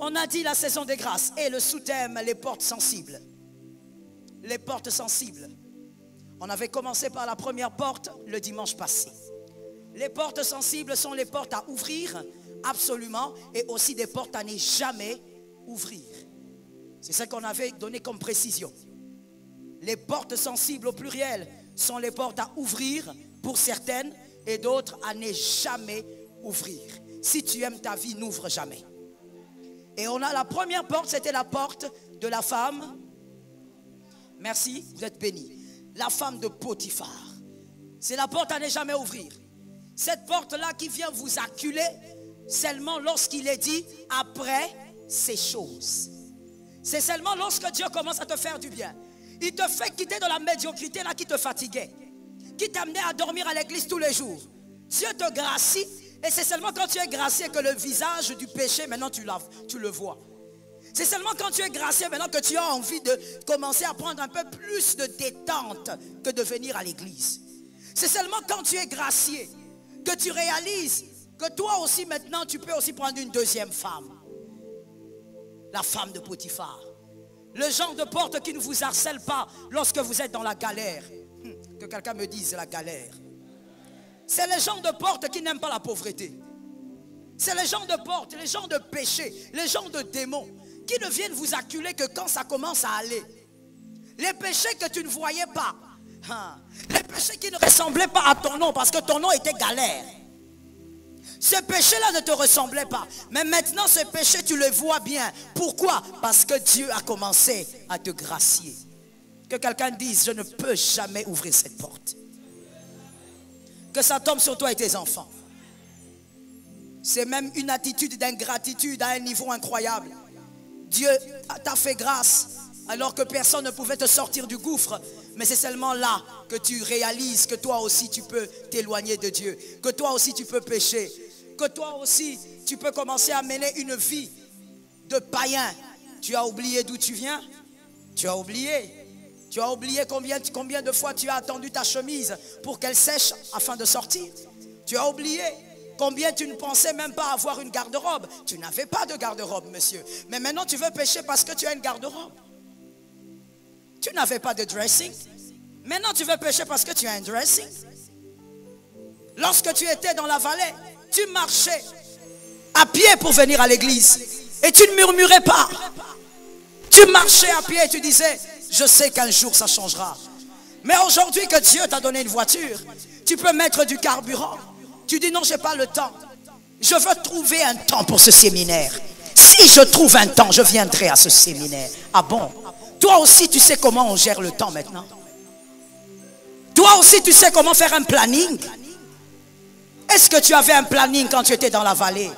On a dit la saison des grâces et le sous-thème, les portes sensibles. Les portes sensibles. On avait commencé par la première porte le dimanche passé. Les portes sensibles sont les portes à ouvrir, absolument, et aussi des portes à ne jamais ouvrir. C'est ce qu'on avait donné comme précision. Les portes sensibles au pluriel sont les portes à ouvrir pour certaines et d'autres à ne jamais ouvrir. Si tu aimes ta vie, n'ouvre jamais. Et on a la première porte, c'était la porte de la femme. Merci, vous êtes bénis. La femme de Potiphar. C'est la porte à ne jamais ouvrir. Cette porte-là qui vient vous acculer seulement lorsqu'il est dit après ces choses. C'est seulement lorsque Dieu commence à te faire du bien. Il te fait quitter de la médiocrité là qui te fatiguait, qui t'amenait à dormir à l'église tous les jours. Dieu te gracie et c'est seulement quand tu es gracié que le visage du péché maintenant tu le vois. C'est seulement quand tu es gracié maintenant que tu as envie de commencer à prendre un peu plus de détente que de venir à l'église. C'est seulement quand tu es gracié que tu réalises que toi aussi maintenant tu peux aussi prendre une deuxième femme. La femme de Potiphar. Le genre de porte qui ne vous harcèle pas lorsque vous êtes dans la galère. Que quelqu'un me dise la galère. C'est les gens de porte qui n'aiment pas la pauvreté. C'est les gens de porte, les gens de péché, les gens de démons qui ne viennent vous acculer que quand ça commence à aller. Les péchés que tu ne voyais pas. Les péchés qui ne ressemblaient pas à ton nom parce que ton nom était galère. Ce péché-là ne te ressemblait pas. Mais maintenant, ce péché, tu le vois bien. Pourquoi? Parce que Dieu a commencé à te gracier. Que quelqu'un dise, je ne peux jamais ouvrir cette porte. Que ça tombe sur toi et tes enfants. C'est même une attitude d'ingratitude à un niveau incroyable. Dieu t'a fait grâce alors que personne ne pouvait te sortir du gouffre. Mais c'est seulement là que tu réalises que toi aussi tu peux t'éloigner de Dieu. Que toi aussi tu peux pécher. Que toi aussi tu peux commencer à mener une vie de païen. Tu as oublié d'où tu viens? Tu as oublié. Tu as oublié combien de fois tu as attendu ta chemise pour qu'elle sèche afin de sortir. Tu as oublié combien tu ne pensais même pas avoir une garde-robe. Tu n'avais pas de garde-robe, monsieur. Mais maintenant tu veux pécher parce que tu as une garde-robe. Tu n'avais pas de dressing. Maintenant tu veux pécher parce que tu as un dressing. Lorsque tu étais dans la vallée, tu marchais à pied pour venir à l'église. Et tu ne murmurais pas. Tu marchais à pied et tu disais, je sais qu'un jour ça changera. Mais aujourd'hui que Dieu t'a donné une voiture, tu peux mettre du carburant. Tu dis non, je n'ai pas le temps. Je veux trouver un temps pour ce séminaire. Si je trouve un temps, je viendrai à ce séminaire. Ah bon? Toi aussi, tu sais comment on gère le temps maintenant. Toi aussi, tu sais comment faire un planning. Est-ce que tu avais un planning quand tu étais dans la vallée?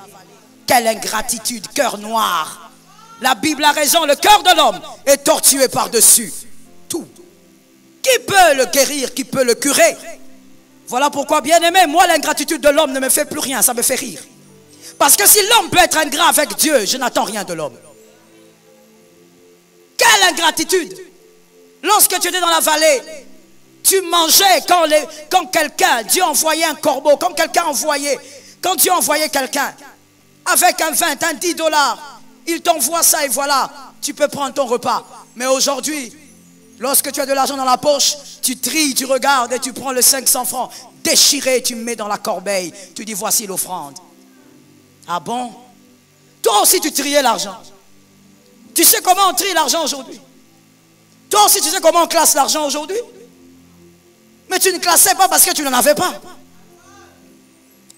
Quelle ingratitude, cœur noir. La Bible a raison, le cœur de l'homme est tortué par-dessus tout. Qui peut le guérir, qui peut le curer? Voilà pourquoi, bien aimé, moi l'ingratitude de l'homme ne me fait plus rien, ça me fait rire. Parce que si l'homme peut être ingrat avec Dieu, je n'attends rien de l'homme. Quelle ingratitude! Lorsque tu étais dans la vallée, tu mangeais quand quelqu'un, Dieu envoyait un corbeau, quand Dieu envoyait quelqu'un avec un 20, un 10 $, il t'envoie ça et voilà, tu peux prendre ton repas. Mais aujourd'hui, lorsque tu as de l'argent dans la poche, tu trilles, tu regardes et tu prends le 500 francs déchiré, tu mets dans la corbeille, tu dis voici l'offrande. Ah bon? Toi aussi tu triais l'argent. Tu sais comment on trie l'argent aujourd'hui? Toi aussi tu sais comment on classe l'argent aujourd'hui? Mais tu ne classais pas parce que tu n'en avais pas.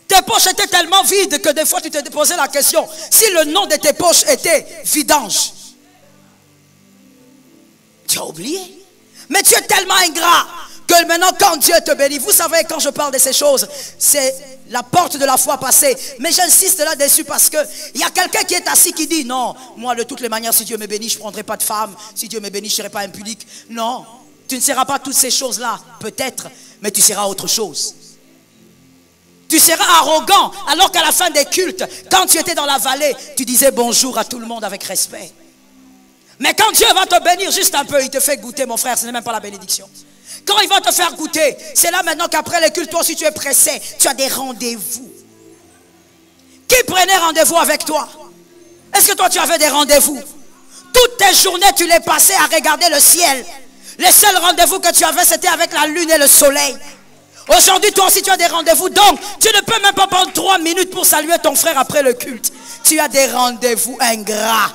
Tes poches étaient tellement vides que des fois tu te posais la question, si le nom de tes poches était vidange. Tu as oublié. Mais tu es tellement ingrat que maintenant quand Dieu te bénit, vous savez quand je parle de ces choses, c'est la porte de la foi passée. Mais j'insiste là-dessus parce que il y a quelqu'un qui est assis qui dit non, moi de toutes les manières si Dieu me bénit je ne prendrai pas de femme, si Dieu me bénit je ne serai pas impudique. Non, tu ne seras pas toutes ces choses-là, peut-être, mais tu seras autre chose. Tu seras arrogant alors qu'à la fin des cultes, quand tu étais dans la vallée, tu disais bonjour à tout le monde avec respect. Mais quand Dieu va te bénir juste un peu, il te fait goûter mon frère, ce n'est même pas la bénédiction. Quand il va te faire goûter, c'est là maintenant qu'après les cultes, toi si tu es pressé, tu as des rendez-vous. Qui prenait rendez-vous avec toi? Est-ce que toi tu avais des rendez-vous? Toutes tes journées tu les passais à regarder le ciel. Les seuls rendez-vous que tu avais c'était avec la lune et le soleil. Aujourd'hui toi aussi tu as des rendez-vous. Donc tu ne peux même pas prendre 3 minutes pour saluer ton frère après le culte. Tu as des rendez-vous ingrats.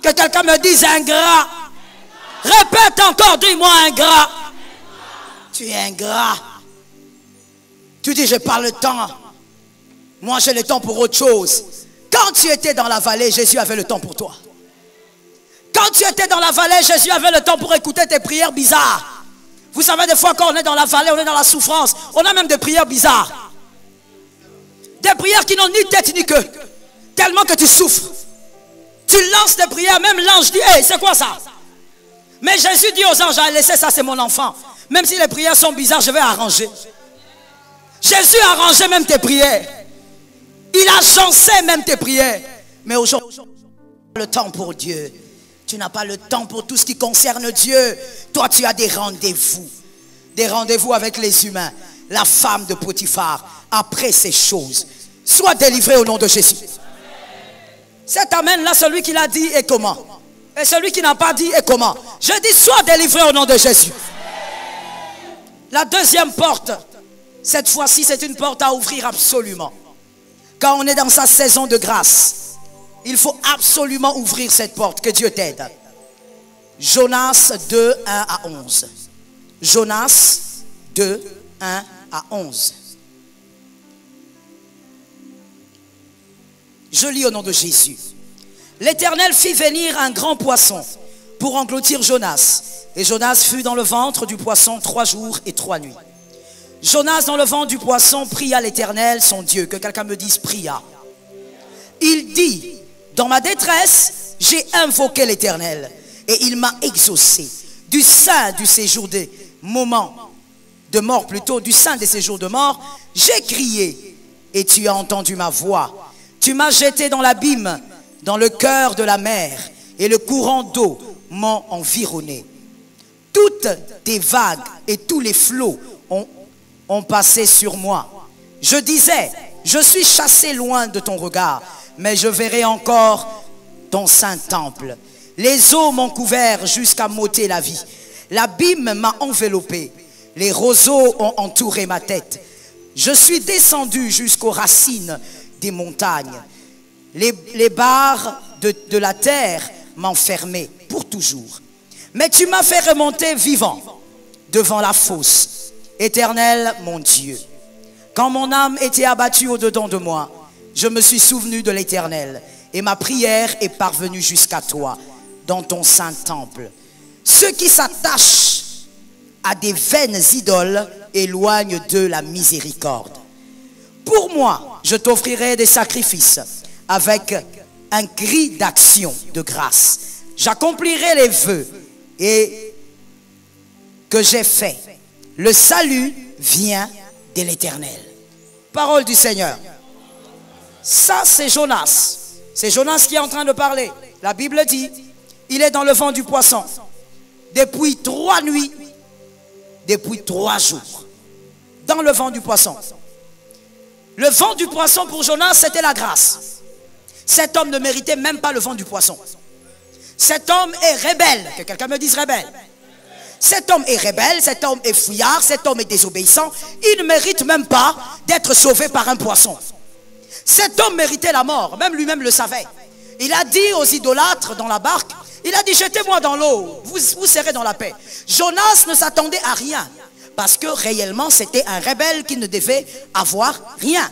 Que quelqu'un me dise ingrat. Répète encore, dis-moi ingrat. Tu es ingrat. Tu dis, j'ai pas le temps. Moi, j'ai le temps pour autre chose. Quand tu étais dans la vallée, Jésus avait le temps pour toi. Quand tu étais dans la vallée, Jésus avait le temps pour écouter tes prières bizarres. Vous savez, des fois, quand on est dans la vallée, on est dans la souffrance. On a même des prières bizarres. Des prières qui n'ont ni tête ni queue. Tellement que tu souffres. Tu lances des prières, même l'ange dit, hey, c'est quoi ça? Mais Jésus dit aux anges, laissez ça, c'est mon enfant. Même si les prières sont bizarres, je vais arranger. Jésus a arrangé même tes prières. Il a chancé même tes prières. Mais aujourd'hui, tu n'as pas le temps pour Dieu. Tu n'as pas le temps pour tout ce qui concerne Dieu. Toi, tu as des rendez-vous. Des rendez-vous avec les humains. La femme de Potiphar, après ces choses, sois délivré au nom de Jésus. Cet amen-là, celui qui l'a dit, est comment? Et celui qui n'a pas dit, est comment? Je dis, sois délivré au nom de Jésus. La deuxième porte, cette fois-ci, c'est une porte à ouvrir absolument. Quand on est dans sa saison de grâce, il faut absolument ouvrir cette porte. Que Dieu t'aide. Jonas 2, 1 à 11. Jonas 2, 1 à 11. Je lis au nom de Jésus. L'Éternel fit venir un grand poisson pour engloutir Jonas. Et Jonas fut dans le ventre du poisson 3 jours et 3 nuits. Jonas dans le ventre du poisson pria l'Éternel, son Dieu. Que quelqu'un me dise pria. Il dit, dans ma détresse, j'ai invoqué l'Éternel. Et il m'a exaucé. Du sein du séjour des moments de mort, plutôt du sein des séjours de mort, j'ai crié. Et tu as entendu ma voix. Tu m'as jeté dans l'abîme, dans le cœur de la mer. Et le courant d'eau m'ont environné. Toutes tes vagues et tous les flots ont passé sur moi. Je disais, je suis chassé loin de ton regard, mais je verrai encore ton saint temple. Les eaux m'ont couvert jusqu'à m'ôter la vie. L'abîme m'a enveloppé. Les roseaux ont entouré ma tête. Je suis descendu jusqu'aux racines des montagnes. Les barres de la terre m'enfermaient pour toujours. Mais tu m'as fait remonter vivant devant la fosse. Éternel, mon Dieu, quand mon âme était abattue au-dedans de moi, je me suis souvenu de l'Éternel et ma prière est parvenue jusqu'à toi dans ton saint temple. Ceux qui s'attachent à des vaines idoles éloignent de la miséricorde. Pour moi, je t'offrirai des sacrifices avec un cri d'action de grâce. J'accomplirai les vœux et que j'ai fait. Le salut vient de l'Éternel. Parole du Seigneur. Ça, c'est Jonas. C'est Jonas qui est en train de parler. La Bible dit, il est dans le ventre du poisson. Depuis 3 nuits, depuis 3 jours. Dans le ventre du poisson. Le ventre du poisson pour Jonas, c'était la grâce. Cet homme ne méritait même pas le ventre du poisson. Cet homme est rebelle. Que quelqu'un me dise rebelle. Cet homme est rebelle, cet homme est fouillard, cet homme est désobéissant. Il ne mérite même pas d'être sauvé par un poisson. Cet homme méritait la mort, même lui-même le savait. Il a dit aux idolâtres dans la barque, il a dit jetez-moi dans l'eau, vous serez dans la paix. Jonas ne s'attendait à rien, parce que réellement c'était un rebelle qui ne devait avoir rien.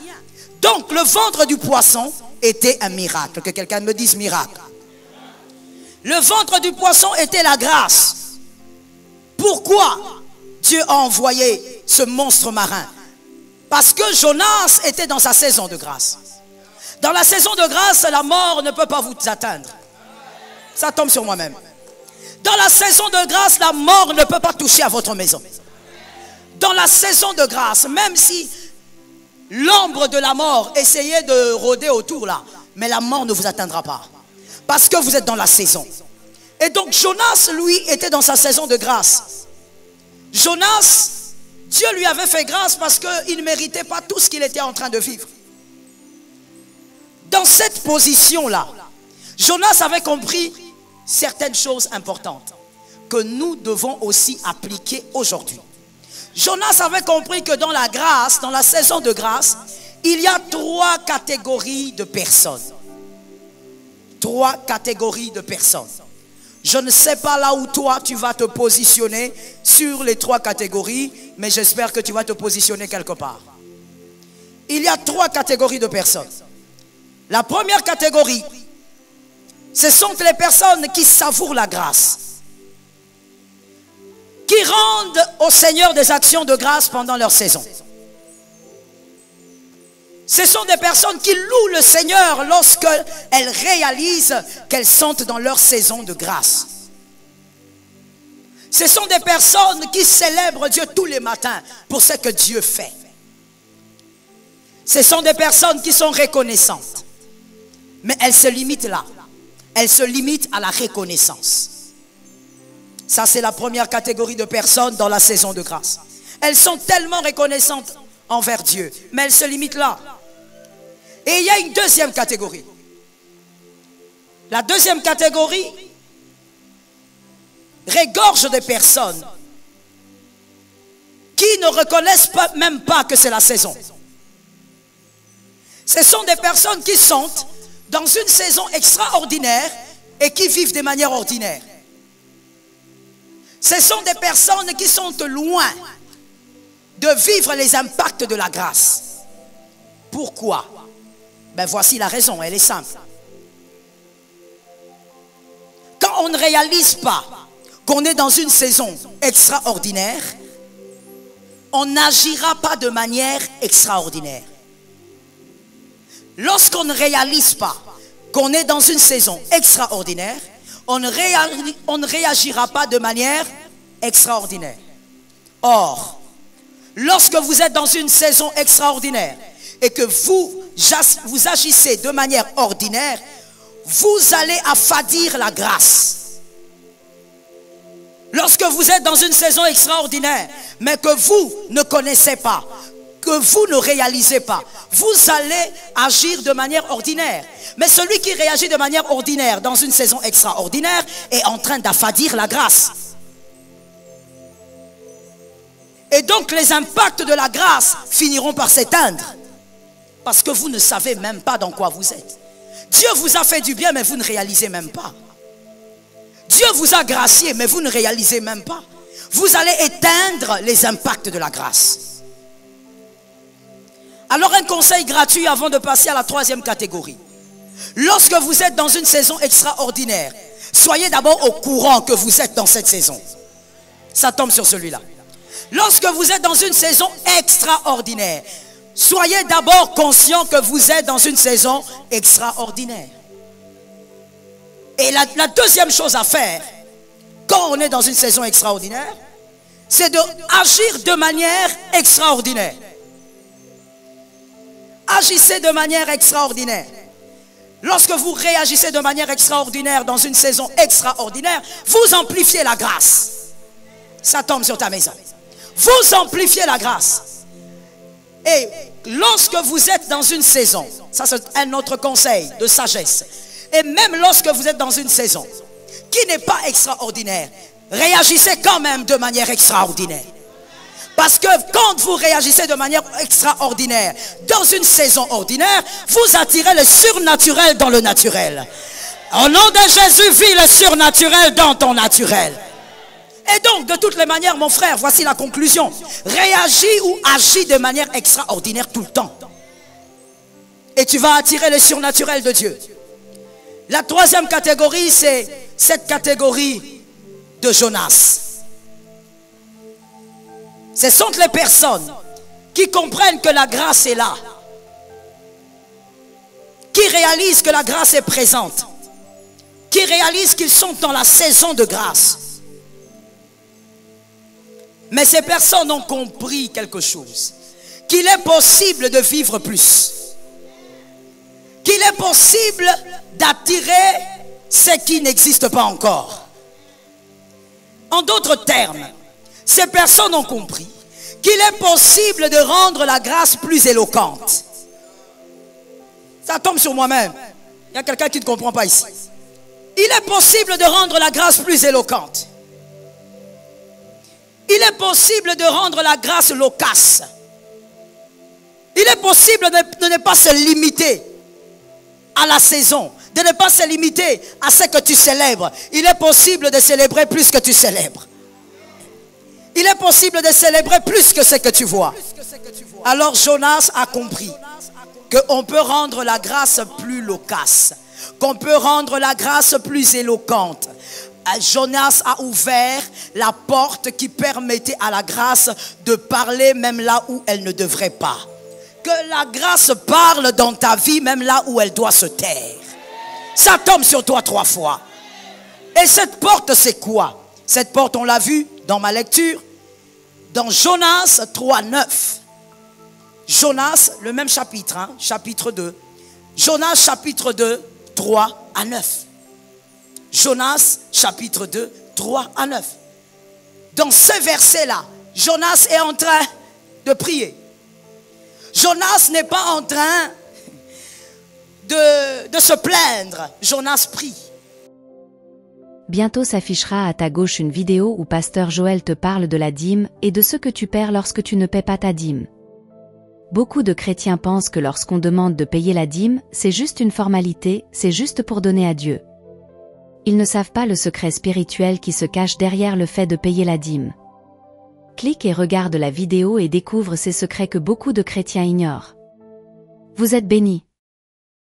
Donc le ventre du poisson était un miracle. Que quelqu'un me dise miracle. Le ventre du poisson était la grâce. Pourquoi Dieu a envoyé ce monstre marin? Parce que Jonas était dans sa saison de grâce. Dans la saison de grâce, la mort ne peut pas vous atteindre. Ça tombe sur moi-même. Dans la saison de grâce, la mort ne peut pas toucher à votre maison. Dans la saison de grâce, même si l'ombre de la mort essayait de rôder autour là, mais la mort ne vous atteindra pas. Parce que vous êtes dans la saison. Et donc Jonas, lui, était dans sa saison de grâce. Jonas, Dieu lui avait fait grâce parce qu'il ne méritait pas tout ce qu'il était en train de vivre. Dans cette position-là, Jonas avait compris certaines choses importantes que nous devons aussi appliquer aujourd'hui. Jonas avait compris que dans la grâce, dans la saison de grâce, il y a 3 catégories de personnes. 3 catégories de personnes. Je ne sais pas là où toi tu vas te positionner sur les 3 catégories, mais j'espère que tu vas te positionner quelque part. Il y a 3 catégories de personnes. La première catégorie, ce sont les personnes qui savourent la grâce, qui rendent au Seigneur des actions de grâce pendant leur saison. Ce sont des personnes qui louent le Seigneur lorsqu'elles réalisent qu'elles sont dans leur saison de grâce. Ce sont des personnes qui célèbrent Dieu tous les matins pour ce que Dieu fait. Ce sont des personnes qui sont reconnaissantes. Mais elles se limitent là. Elles se limitent à la reconnaissance. Ça, c'est la première catégorie de personnes dans la saison de grâce. Elles sont tellement reconnaissantes envers Dieu, mais elles se limitent là. Et il y a une deuxième catégorie. La deuxième catégorie regorge de personnes qui ne reconnaissent même pas que c'est la saison. Ce sont des personnes qui sont dans une saison extraordinaire et qui vivent de manière ordinaire. Ce sont des personnes qui sont loin de vivre les impacts de la grâce. Pourquoi? Ben voici la raison, elle est simple. Quand on ne réalise pas qu'on est dans une saison extraordinaire, on n'agira pas de manière extraordinaire. Lorsqu'on ne réalise pas qu'on est dans une saison extraordinaire, on ne réagira pas de manière extraordinaire. Or, lorsque vous êtes dans une saison extraordinaire et que vous agissez de manière ordinaire, vous allez affadir la grâce. Lorsque vous êtes dans une saison extraordinaire, mais que vous ne connaissez pas, que vous ne réalisez pas, vous allez agir de manière ordinaire. Mais celui qui réagit de manière ordinaire dans une saison extraordinaire est en train d'affadir la grâce. Et donc les impacts de la grâce finiront par s'éteindre. Parce que vous ne savez même pas dans quoi vous êtes. Dieu vous a fait du bien, mais vous ne réalisez même pas. Dieu vous a gracié, mais vous ne réalisez même pas. Vous allez éteindre les impacts de la grâce. Alors un conseil gratuit avant de passer à la troisième catégorie. Lorsque vous êtes dans une saison extraordinaire, soyez d'abord au courant que vous êtes dans cette saison. Ça tombe sur celui-là. Lorsque vous êtes dans une saison extraordinaire, soyez d'abord conscient que vous êtes dans une saison extraordinaire. Et la deuxième chose à faire, quand on est dans une saison extraordinaire, c'est d'agir de manière extraordinaire. Agissez de manière extraordinaire. Lorsque vous réagissez de manière extraordinaire dans une saison extraordinaire, vous amplifiez la grâce. Ça tombe sur ta maison. Vous amplifiez la grâce. Et lorsque vous êtes dans une saison, ça c'est un autre conseil de sagesse. Et même lorsque vous êtes dans une saison qui n'est pas extraordinaire, réagissez quand même de manière extraordinaire. Parce que quand vous réagissez de manière extraordinaire dans une saison ordinaire, vous attirez le surnaturel dans le naturel. Au nom de Jésus, vis le surnaturel dans ton naturel. Et donc, de toutes les manières, mon frère, voici la conclusion. Réagis ou agis de manière extraordinaire tout le temps. Et tu vas attirer le surnaturel de Dieu. La troisième catégorie, c'est cette catégorie de Jonas. Ce sont les personnes qui comprennent que la grâce est là, qui réalisent que la grâce est présente, qui réalisent qu'ils sont dans la saison de grâce. Mais ces personnes ont compris quelque chose, qu'il est possible de vivre plus, qu'il est possible d'attirer ce qui n'existe pas encore. En d'autres termes, ces personnes ont compris qu'il est possible de rendre la grâce plus éloquente. Ça tombe sur moi-même. Il y a quelqu'un qui ne comprend pas ici. Il est possible de rendre la grâce plus éloquente. Il est possible de rendre la grâce loquace. Il est possible de ne pas se limiter à la saison, de ne pas se limiter à ce que tu célèbres. Il est possible de célébrer plus que tu célèbres. Il est possible de célébrer plus que ce que tu vois. Alors Jonas a compris qu'on peut rendre la grâce plus loquace, qu'on peut rendre la grâce plus éloquente. Jonas a ouvert la porte qui permettait à la grâce de parler même là où elle ne devrait pas. Que la grâce parle dans ta vie même là où elle doit se taire. Ça tombe sur toi 3 fois. Et cette porte, c'est quoi? Cette porte, on l'a vu dans ma lecture, dans Jonas 3:9. Jonas, le même chapitre, hein, chapitre 2. Jonas chapitre 2, 3 à 9. Jonas chapitre 2, 3 à 9. Dans ce verset-là, Jonas est en train de prier. Jonas n'est pas en train de se plaindre. Jonas prie. Bientôt s'affichera à ta gauche une vidéo où Pasteur Joël te parle de la dîme et de ce que tu perds lorsque tu ne paies pas ta dîme. Beaucoup de chrétiens pensent que lorsqu'on demande de payer la dîme, c'est juste une formalité, c'est juste pour donner à Dieu. Ils ne savent pas le secret spirituel qui se cache derrière le fait de payer la dîme. Clique et regarde la vidéo et découvre ces secrets que beaucoup de chrétiens ignorent. Vous êtes bénis.